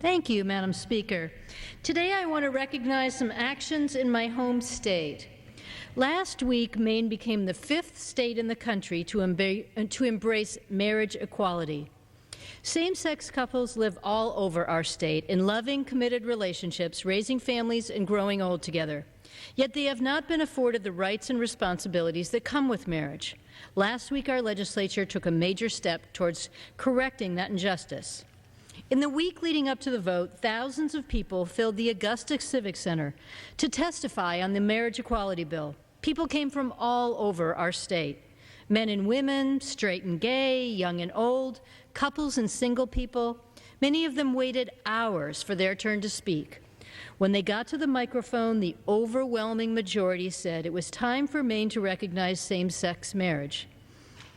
Thank you, Madam Speaker. Today I want to recognize some actions in my home state. Last week, Maine became the 5th state in the country to embrace marriage equality. Same-sex couples live all over our state in loving, committed relationships, raising families and growing old together. Yet they have not been afforded the rights and responsibilities that come with marriage. Last week, our legislature took a major step towards correcting that injustice. In the week leading up to the vote, thousands of people filled the Augusta Civic Center to testify on the marriage equality bill. People came from all over our state. Men and women, straight and gay, young and old, couples and single people. Many of them waited hours for their turn to speak. When they got to the microphone, the overwhelming majority said it was time for Maine to recognize same-sex marriage.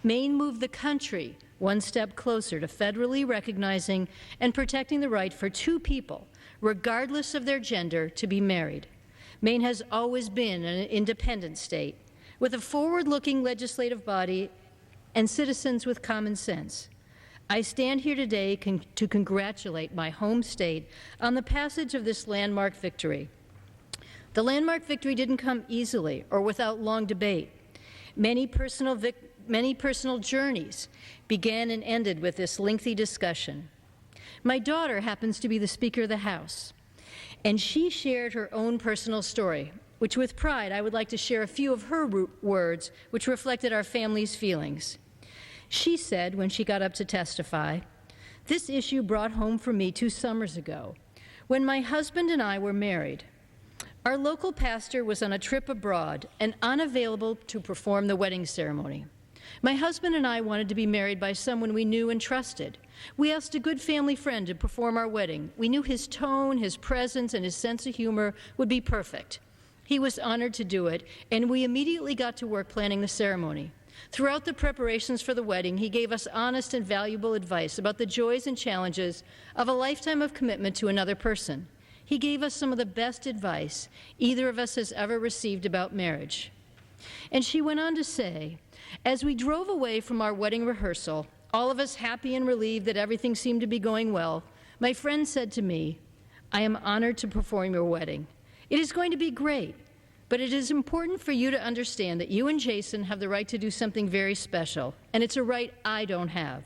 Maine moved the country one step closer to federally recognizing and protecting the right for two people, regardless of their gender, to be married. Maine has always been an independent state, with a forward-looking legislative body and citizens with common sense. I stand here today to congratulate my home state on the passage of this landmark victory. The landmark victory didn't come easily or without long debate. Many personal journeys began and ended with this lengthy discussion. My daughter happens to be the Speaker of the House, and she shared her own personal story, which with pride I would like to share a few of her words which reflected our family's feelings. She said when she got up to testify, "This issue brought home for me 2 summers ago when my husband and I were married. Our local pastor was on a trip abroad and unavailable to perform the wedding ceremony. My husband and I wanted to be married by someone we knew and trusted. We asked a good family friend to perform our wedding. We knew his tone, his presence, and his sense of humor would be perfect. He was honored to do it, and we immediately got to work planning the ceremony. Throughout the preparations for the wedding, he gave us honest and valuable advice about the joys and challenges of a lifetime of commitment to another person. He gave us some of the best advice either of us has ever received about marriage." And she went on to say, "As we drove away from our wedding rehearsal, all of us happy and relieved that everything seemed to be going well, my friend said to me, 'I am honored to perform your wedding. It is going to be great, but it is important for you to understand that you and Jason have the right to do something very special, and it's a right I don't have.'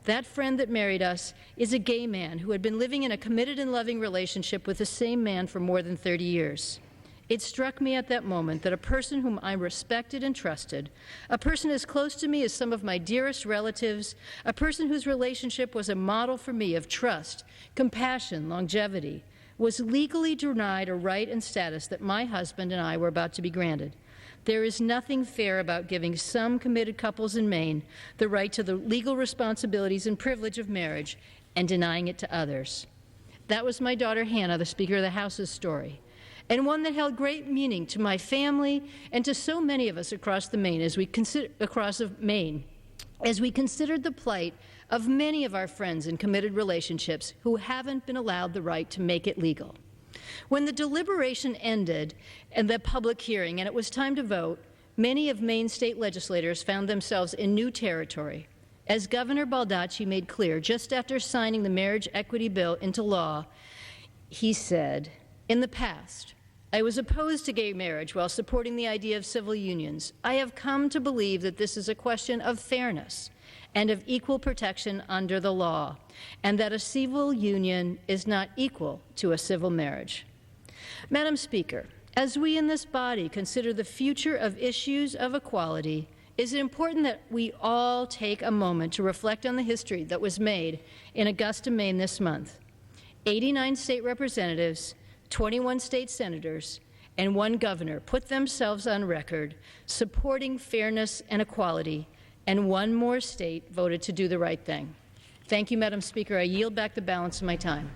That friend that married us is a gay man who had been living in a committed and loving relationship with the same man for more than 30 years. It struck me at that moment that a person whom I respected and trusted, a person as close to me as some of my dearest relatives, a person whose relationship was a model for me of trust, compassion, longevity, was legally denied a right and status that my husband and I were about to be granted. There is nothing fair about giving some committed couples in Maine the right to the legal responsibilities and privilege of marriage and denying it to others." That was my daughter Hannah, the Speaker of the House's story, and one that held great meaning to my family and to so many of us across Maine as we considered the plight of many of our friends in committed relationships who haven't been allowed the right to make it legal. When the deliberation ended and the public hearing and it was time to vote, many of Maine state legislators found themselves in new territory. As Governor Baldacci made clear just after signing the marriage equity bill into law, he said, "In the past, I was opposed to gay marriage while supporting the idea of civil unions. I have come to believe that this is a question of fairness and of equal protection under the law, and that a civil union is not equal to a civil marriage." Madam Speaker, as we in this body consider the future of issues of equality, is it important that we all take a moment to reflect on the history that was made in Augusta, Maine this month. 89 state representatives, 21 state senators, and 1 governor put themselves on record supporting fairness and equality, and 1 more state voted to do the right thing. Thank you, Madam Speaker. I yield back the balance of my time.